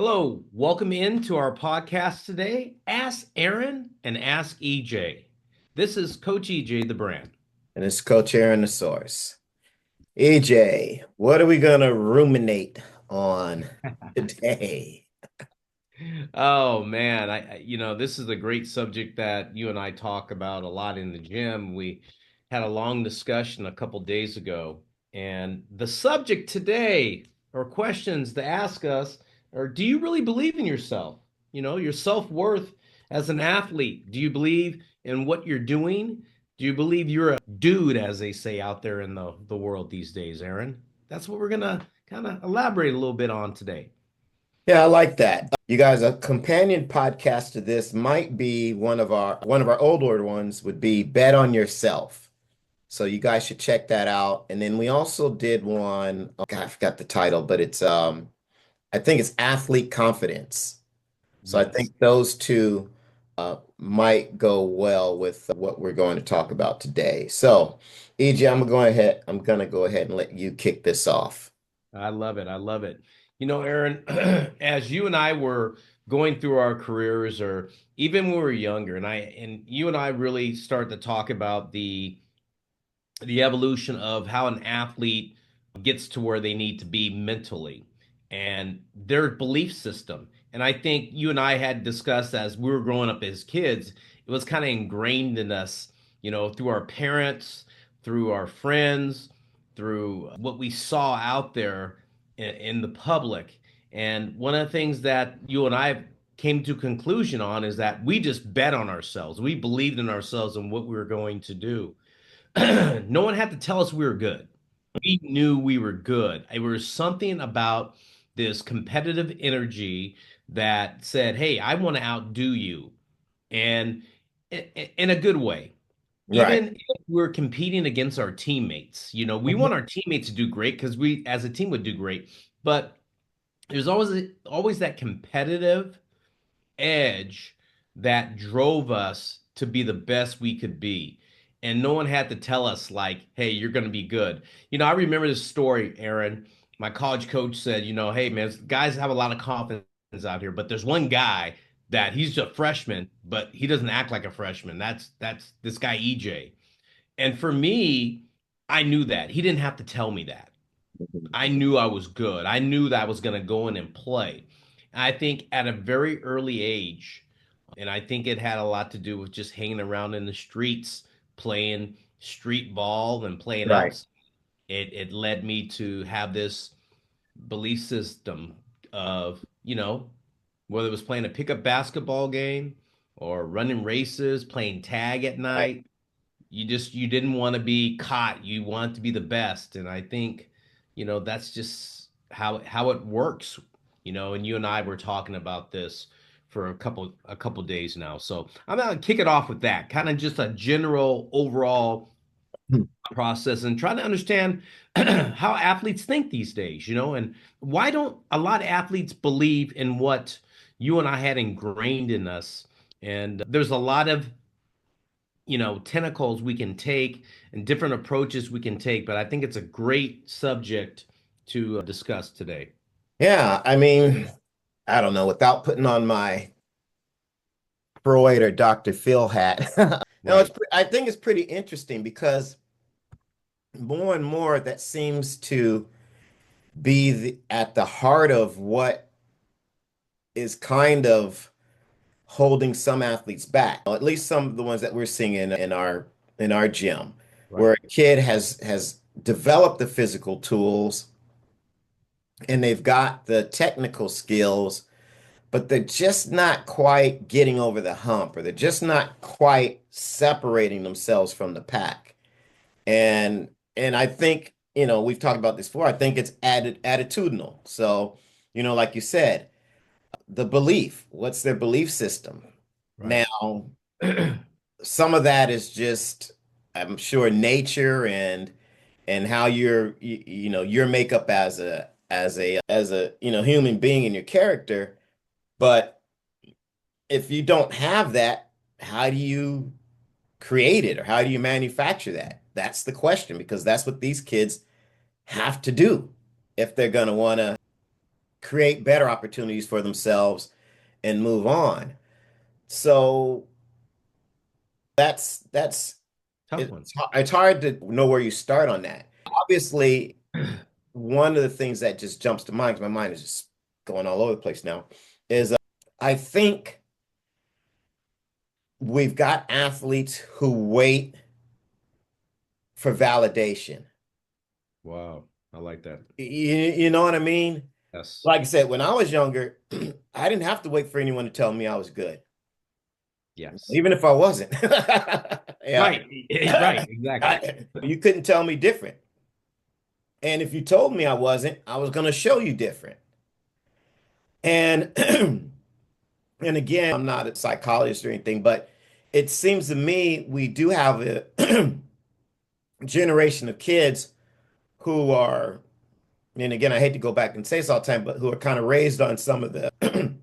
Hello, welcome into our podcast today. Ask Aaron and Ask EJ. This is Coach EJ, the brand. And it's Coach Aaron the Source. EJ, what are we gonna ruminate on today? Oh man, this is a great subject that you and I talk about a lot in the gym. We had a long discussion a couple days ago, and the subject today, or questions to ask us, are do you really believe in yourself? Your self-worth as an athlete. Do you believe in what you're doing? Do you believe you're a dude, as they say out there in the world these days, Aaron? That's what we're gonna kind of elaborate a little bit on today. Yeah, I like that. You guys, a companion podcast to this might be one of our older ones would be Bet on Yourself. So you guys should check that out. And then we also did one, oh God, I forgot the title, but it's I think it's Athlete Confidence. So I Yes. think those two might go well with what we're going to talk about today. So, EJ, I'm gonna go ahead and let you kick this off. I love it. I love it. Aaron, as you and I were going through our careers, or even when we were younger, and you and I really start to talk about the evolution of how an athlete gets to where they need to be mentally and their belief system. And I think you and I had discussed as we were growing up as kids, it was kind of ingrained in us, through our parents, through our friends, through what we saw out there in the public. And one of the things that you and I came to conclusion on is that we just bet on ourselves. We believed in ourselves and what we were going to do. No one had to tell us we were good. We knew we were good. It was something about this competitive energy that said, "Hey, I want to outdo you," and in a good way. Right. Even if we're competing against our teammates, we want our teammates to do great because we, as a team, would do great. But there's always that competitive edge that drove us to be the best we could be. And no one had to tell us, like, hey, you're going to be good. I remember this story, Aaron. My college coach said, hey, man, guys have a lot of confidence out here, but there's one guy that he's a freshman, but he doesn't act like a freshman. That's this guy, EJ. And for me, I knew that. He didn't have to tell me that. I knew I was good. I knew that I was going to go in and play. I think at a very early age, and I think it had a lot to do with just hanging around in the streets, playing street ball and playing Right. outside. It led me to have this belief system of, whether it was playing a pickup basketball game or running races, playing tag at Right. night, you didn't want to be caught. You wanted to be the best. And I think, that's just how it works. And you and I were talking about this for a couple days now. So I'm gonna kick it off with that, kind of just a general overall process and try to understand how athletes think these days, and why don't a lot of athletes believe in what you and I had ingrained in us. And there's a lot of tentacles we can take and different approaches we can take, but I think it's a great subject to discuss today. Yeah, I mean, I don't know, without putting on my Freud or Dr. Phil hat. No, Right. I think it's pretty interesting because more and more that seems to be at the heart of what is kind of holding some athletes back, at least some of the ones that we're seeing in our gym, where Right. a kid has developed the physical tools and they've got the technical skills, but they're just not quite getting over the hump, or they're just not quite separating themselves from the pack. And I think, we've talked about this before. I think it's attitudinal. So, like you said, the belief, what's their belief system? Right. Now, some of that is just, I'm sure, nature and how your makeup as a human being and your character. But if you don't have that, how do you create it, or how do you manufacture that? That's the question, because that's what these kids have to do if they're going to want to. create better opportunities for themselves and move on. So that's Tough one. it's hard to know where you start on that. Obviously, one of the things that just jumps to mind, because my mind is just going all over the place now, is I think we've got athletes who wait for validation. Wow. I like that. You know what I mean? Yes. Like I said, when I was younger, I didn't have to wait for anyone to tell me I was good, Yes. even if I wasn't. Yeah. Right. Right. Exactly. You couldn't tell me different. And if you told me I wasn't, I was going to show you different. And and again, I'm not a psychologist or anything, but it seems to me we do have a generation of kids who are, and again, I hate to go back and say this all the time, but who are kind of raised on some of the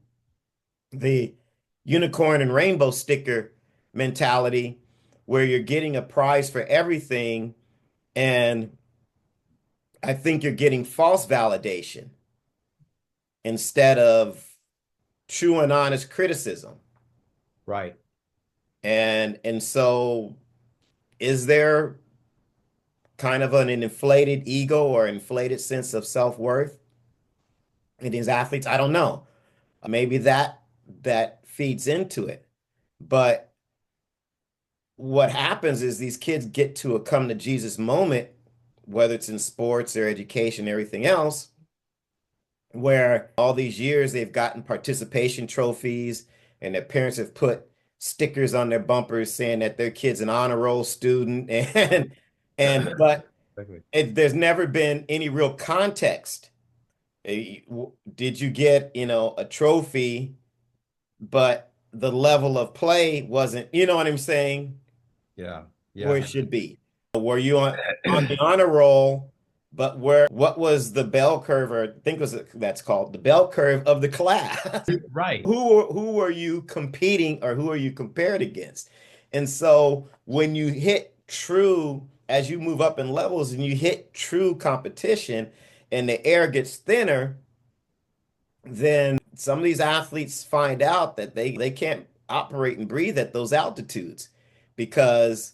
the unicorn and rainbow sticker mentality, where you're getting a prize for everything, and I think you're getting false validation instead of true and honest criticism. Right. And so is there kind of an inflated ego or inflated sense of self-worth in these athletes? I don't know. Maybe that feeds into it. But what happens is these kids get to a come to Jesus moment, whether it's in sports or education, everything else, where all these years they've gotten participation trophies and their parents have put stickers on their bumpers saying that their kid's an honor roll student and but Exactly. there's never been any real context. Did you get, a trophy, but the level of play wasn't, you know what I'm saying, Yeah. where Yeah. it should be? Were you on the honor roll, but what was the bell curve, or I think that's called the bell curve of the class? Right. Who are you competing, or who are you compared against? And so when you hit true, as you move up in levels and you hit true competition and the air gets thinner, then some of these athletes find out that they can't operate and breathe at those altitudes, because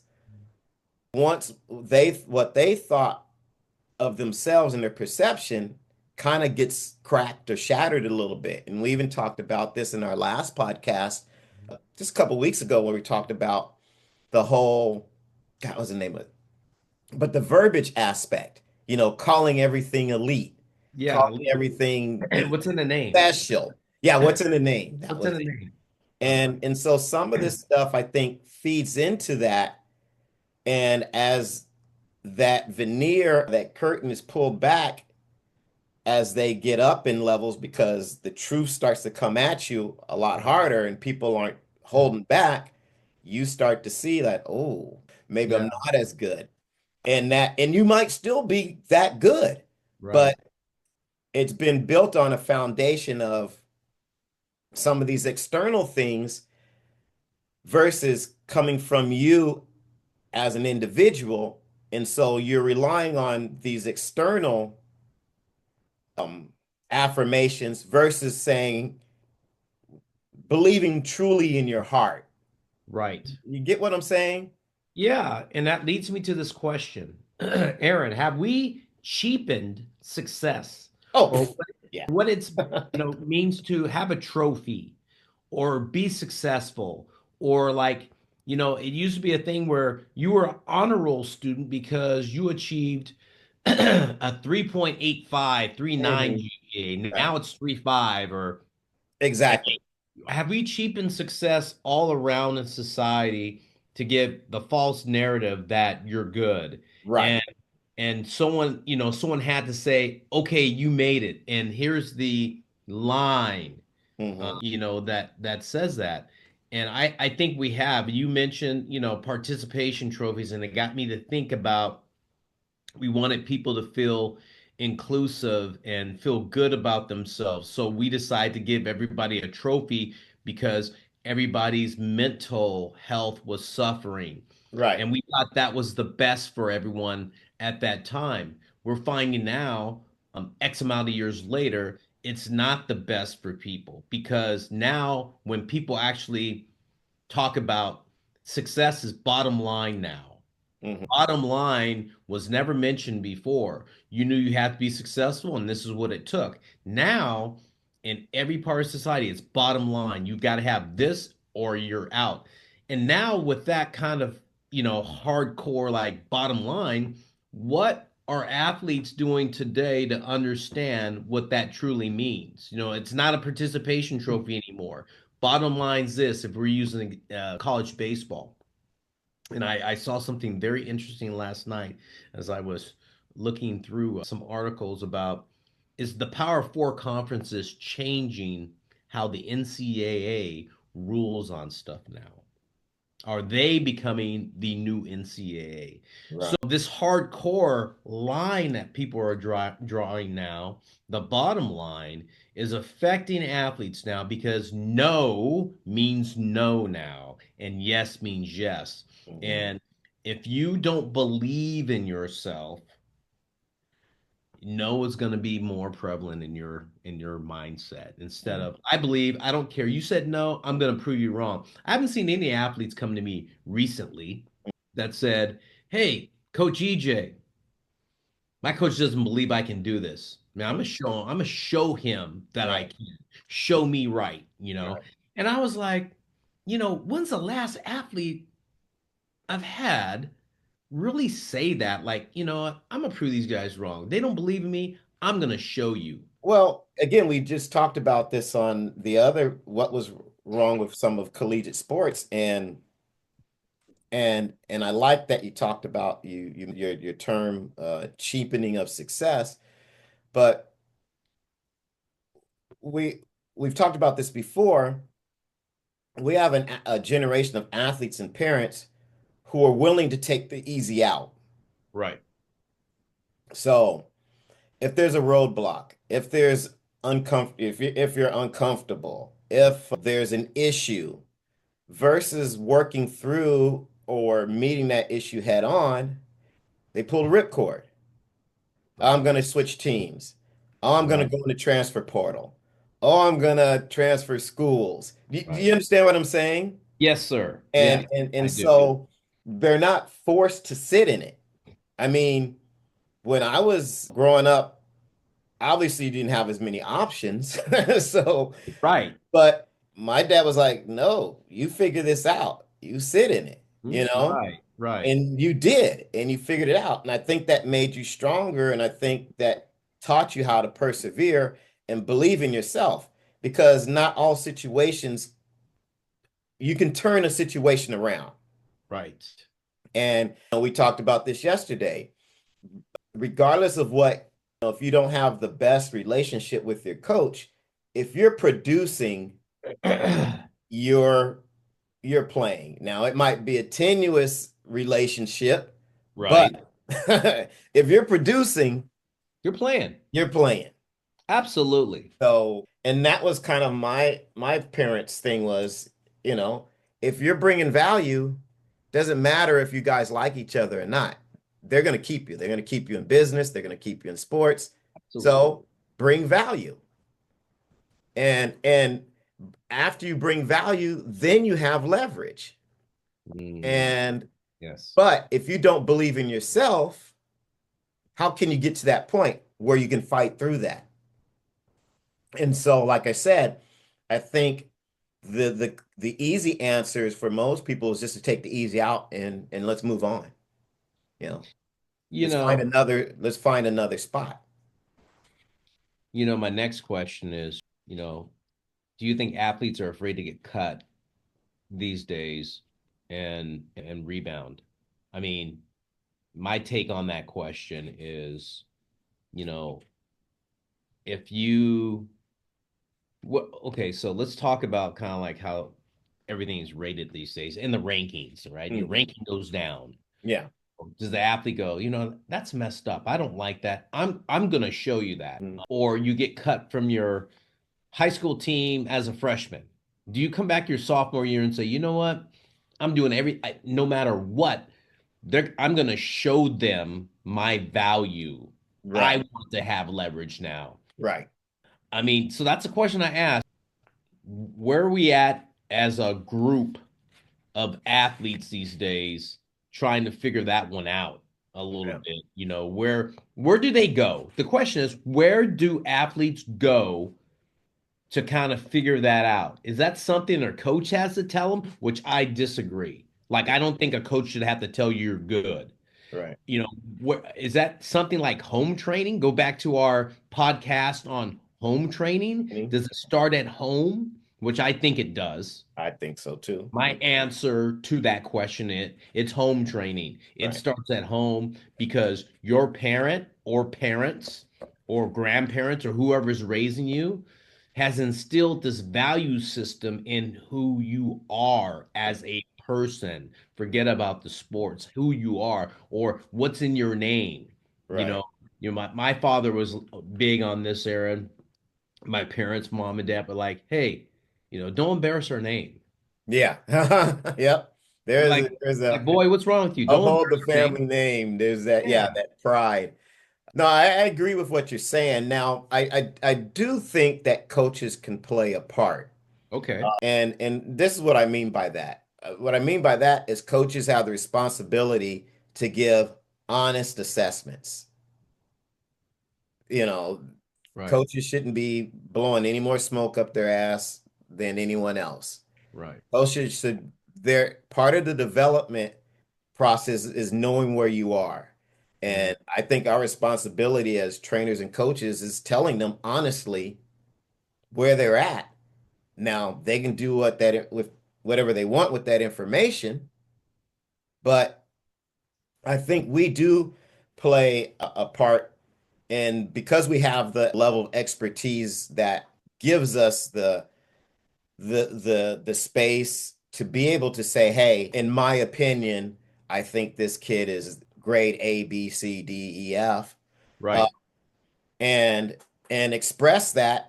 once what they thought of themselves and their perception kind of gets cracked or shattered a little bit. And we even talked about this in our last podcast just a couple weeks ago, where we talked about the whole, God, what was the name of it? But the verbiage aspect, calling everything elite, Yeah. calling everything What's in the name? special. Yeah, what's in the name? That What's in was the it. name? And so some of this stuff I think feeds into that. And as that veneer, that curtain is pulled back as they get up in levels, because the truth starts to come at you a lot harder and people aren't holding back, you start to see that, oh, maybe I'm Yeah. not as good. And you might still be that good, Right. but it's been built on a foundation of some of these external things versus coming from you as an individual. And so you're relying on these external um, affirmations versus saying, believing truly in your heart. Right. You get what I'm saying? Yeah. And that leads me to this question. Aaron, have we cheapened success Oh, or yeah. what it's means to have a trophy or be successful or like it used to be a thing where you were an honor roll student because you achieved a 3.85, 3.9 Mhm. GPA. Right. Now it's 3.5 or Exactly. have we cheapened success all around in society to give the false narrative that you're good Right. and someone had to say, okay, you made it and here's the line Hmm. that says that. And I think we have. You mentioned, participation trophies, and it got me to think about we wanted people to feel inclusive and feel good about themselves. So we decided to give everybody a trophy because everybody's mental health was suffering. Right. And we thought that was the best for everyone at that time. We're finding now, X amount of years later, it's not the best for people because now when people actually talk about success is bottom line now. Hmm. Bottom line was never mentioned before. You knew you had to be successful, and this is what it took. Now, in every part of society, it's bottom line. You got to have this or you're out. And now, with that kind of, hardcore like bottom line, what are athletes doing today to understand what that truly means? It's not a participation trophy anymore. Bottom line's this if we're using college baseball. And I saw something very interesting last night as I was looking through some articles about is the Power Four conferences changing how the NCAA rules on stuff now? Are they becoming the new NCAA? So Right. this hardcore line that people are drawing now, the bottom line is affecting athletes now because no means no now, and yes means yes. Hmm. And if you don't believe in yourself, no is going to be more prevalent in your mindset instead of I believe, I don't care, you said no, I'm going to prove you wrong. I haven't seen any athletes come to me recently that said, hey, coach EJ, my coach doesn't believe I can do this. Man, I'm gonna show him that I Right. can. Show me right. Right. And I was like, when's the last athlete I've had really say that? Like, I'm gonna prove these guys wrong. They don't believe in me. I'm gonna show you. Well, again, we just talked about this on the other, what was wrong with some of collegiate sports, and I like that you talked about your term cheapening of success, but we we've talked about this before. We have a generation of athletes and parents who are willing to take the easy out. Right. So if there's a roadblock, if there's if you're uncomfortable, if there's an issue, versus working through or meeting that issue head on, they pull the ripcord. I'm Right. going to switch teams. Oh, I'm going to Right. go in the transfer portal. Oh, I'm going to transfer schools. Do you Right. understand what I'm saying? Yes, sir. And Yeah, and I and do. so they're not forced to sit in it. I mean, when I was growing up, obviously you didn't have as many options. So, Right. but my dad was like, "No, you figure this out. You sit in it, you know?" Right. Right. And you did, and you figured it out. And I think that made you stronger. And I think that taught you how to persevere and believe in yourself because not all situations, you can turn a situation around. Right. And we talked about this yesterday. Regardless of what, if you don't have the best relationship with your coach, if you're producing, you're you're playing. Now, it might be a tenuous relationship, but Right. if you're producing, You're playing. you're playing. Absolutely. So, and that was kind of my parents' thing was, you know, if you're bringing value, doesn't matter if you guys like each other or not. They're going to keep you. They're going to keep you in business. They're going to keep you in sports. Absolutely. So, bring value. And after you bring value, then you have leverage. Mm, And yes. but if you don't believe in yourself, how can you get to that point where you can fight through that? And so, like I said, I think the easy answers for most people is just to take the easy out and let's move on. You know, You know, let's find another spot. my next question is, do you think athletes are afraid to get cut these days and rebound? I mean, my take on that question is, you know, if you okay, so let's talk about kind of like how everything is rated these days in the rankings, right? Your Mhm. ranking goes down. Yeah. Does the athlete go, that's messed up. I don't like that. I'm gonna show you that. Mhm. Or you get cut from your high school team as a freshman. Do you come back your sophomore year and say, you know what? I'm doing no matter what, I'm gonna show them my value. I Right. want to have leverage now. Right. I mean, so that's a question I asked. Where are we at as a group of athletes these days trying to figure that one out a little Yeah. bit? Where do they go? The question is, where do athletes go to kind of figure that out? Is that something their coach has to tell them? Which I disagree. Like, I don't think a coach should have to tell you you're good. Right. You know, what is that something like home training? Go back to our podcast on home training. Does it start at home? Which I think it does. I think so too. My answer to that question is it's home training. It Right. starts at home because your parent or parents or grandparents or whoever's raising you has instilled this value system in who you are as a person. Forget about the sports, who you are or what's in your name. You Right. know, my father was big on this, Aaron. My parents, mom and dad were like, hey, don't embarrass our name. Yeah. Yep. There's Like, a, there's a boy, what's wrong with you? Don't uphold the embarrass your name. family name. There's that, yeah, Yeah. that pride. No, I agree with what you're saying. Now, I do think that coaches can play a part. Okay. And this is what I mean by that. What I mean by that is coaches have the responsibility to give honest assessments. You know, Right. coaches shouldn't be blowing any more smoke up their ass than anyone else. Right. Coaches should, they're part of the development process is knowing where you are. Mm, And I think our responsibility as trainers and coaches is telling them honestly where they're at. Now, they can do what that with whatever they want with that information, but I think we do play a part. And because we have the level of expertise that gives us the space to be able to say, hey, in my opinion, I think this kid is grade A, B, C, D, E, F, uh, right. and and express that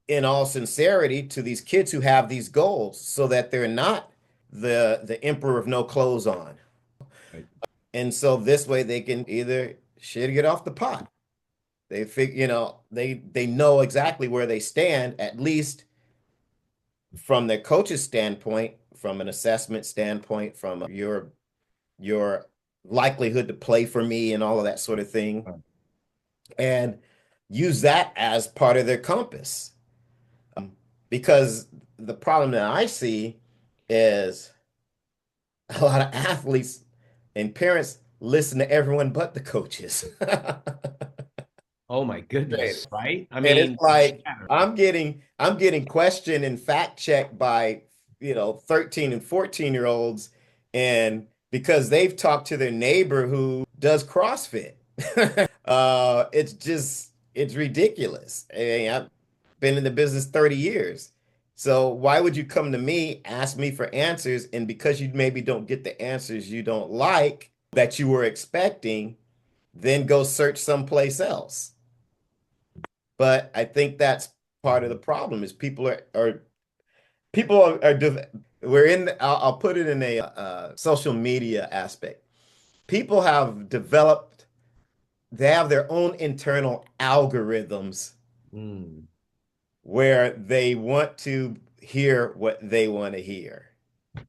in all sincerity to these kids who have these goals, so that they're not the emperor of no clothes on. Right. And so this way they can either shit or get off the pot. They know exactly where they stand, at least from their coach's standpoint, from an assessment standpoint, from your likelihood to play for me and all of that sort of thing, Right. and use that as part of their compass. Because the problem that I see is a lot of athletes and parents listen to everyone but the coaches. Oh my goodness. Right. I And it's mean, like shatter. I'm getting questioned and fact checked by 13 and 14-year-olds, and because they've talked to their neighbor who does CrossFit. It's ridiculous. I've been in the business 30 years. So why would you come to me, ask me for answers, and because you maybe don't get the answers you don't like that you were expecting, then go search someplace else? But I think that's part of the problem is we're in I'll put it in a social media aspect. People have developed they have their own internal algorithms Mm, where they want to hear what they want to hear.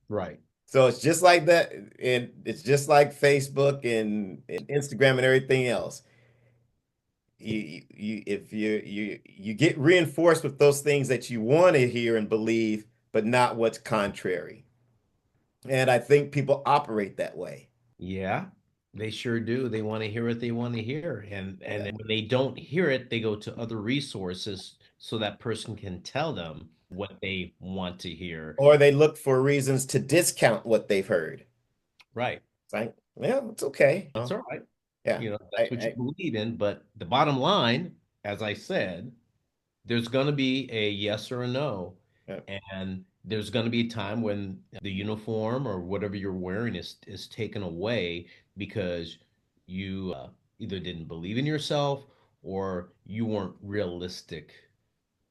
right. So it's just like that, and it's just like Facebook and Instagram and everything else. If you get reinforced with those things that you want to hear and believe, but not what's contrary. And I think people operate that way. Yeah. They sure do. They want to hear what they want to hear. And Yeah. then when they don't hear it, they go to other resources so that person can tell them what they want to hear. Or they look for reasons to discount what they've heard. Right. It's like, yeah, it's okay. That's all right. Yeah. That's what you believe in. But the bottom line, as I said, there's going to be a yes or a no. Yeah. And there's going to be a time when the uniform or whatever you're wearing is taken away because you either didn't believe in yourself or you weren't realistic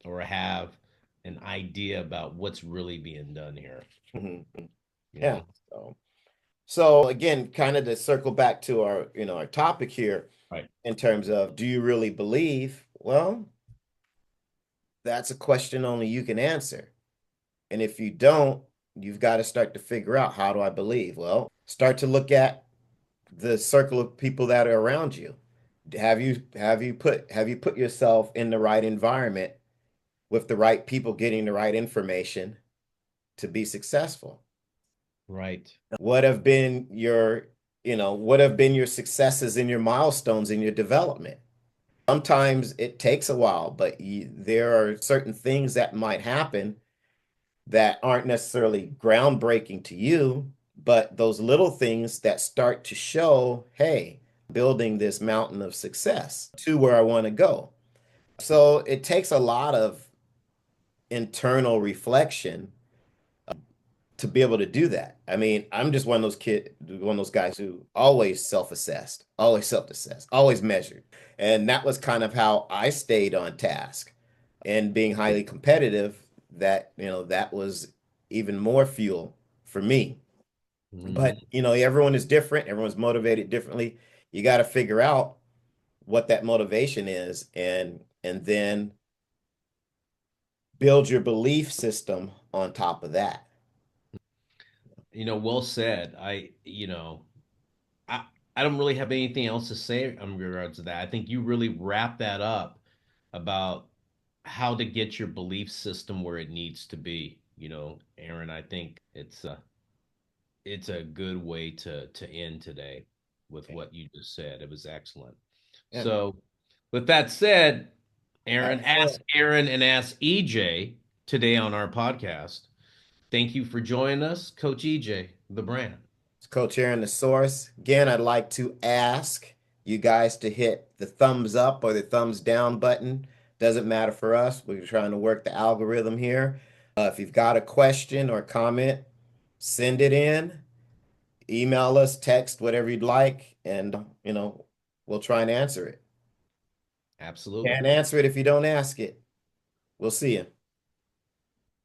or have an idea about what's really being done here, Mhm. you Yeah. know? So again, kind of to circle back to our topic here. Right. in terms of, do you really believe? Well, that's a question only you can answer. And if you don't, you've got to start to figure out, how do I believe? Well, start to look at the circle of people that are around you. Have you put yourself in the right environment with the right people getting the right information to be successful? Right. What have been your successes and your milestones in your development? Sometimes it takes a while, but there are certain things that might happen that aren't necessarily groundbreaking to you, but those little things that start to show, hey, building this mountain of success to where I want to go. So it takes a lot of internal reflection to be able to do that. I mean, I'm just one of those guys who always self-assessed, always self-assessed, always measured. And that was kind of how I stayed on task. And being highly competitive, that was even more fuel for me. But, Mhm. everyone is different, everyone's motivated differently. You got to figure out what that motivation is, and then build your belief system on top of that. Well said. I I don't really have anything else to say in regards to that. I think you really wrap that up about how to get your belief system where it needs to be. Aaron, I think it's a good way to end today with Okay. what you just said. It was excellent. Yeah. So, with that said, Aaron, ask Excellent. Aaron and ask EJ today on our podcast. Thank you for joining us, Coach EJ, the brand. It's Coach Aaron, the source. Again, I'd like to ask you guys to hit the thumbs up or the thumbs down button. Doesn't matter for us. We're trying to work the algorithm here. If you've got a question or comment, send it in, email us, text, whatever you'd like, and we'll try and answer it. Absolutely. Can't answer it if you don't ask it. We'll see you.